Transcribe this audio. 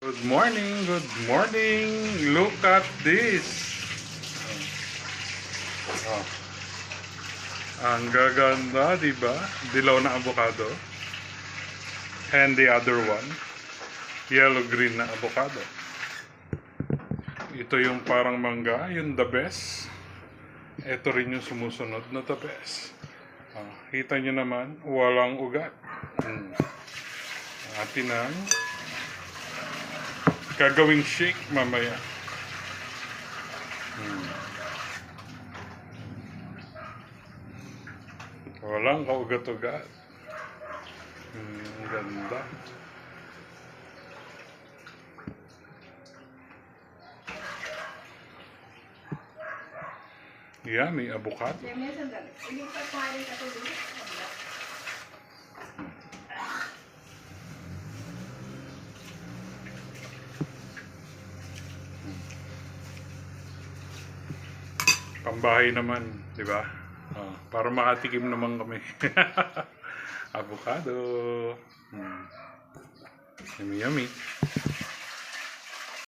Good morning, good morning. Look at this. Oh. Ang gaganda, di ba? Dilaw na avocado. And the other one, yellow-green na avocado. Ito yung parang mangga, yung the best. Ito rin yung sumusunod na the best. Kita nyo naman, walang ugat. Atin ang gagawing shake mamaya. Walang kaugat-ugat. Ang ganda. Yummy avocado. Pambahay naman, di ba? Para makatikim naman kami. Avocado. Yummy, yummy.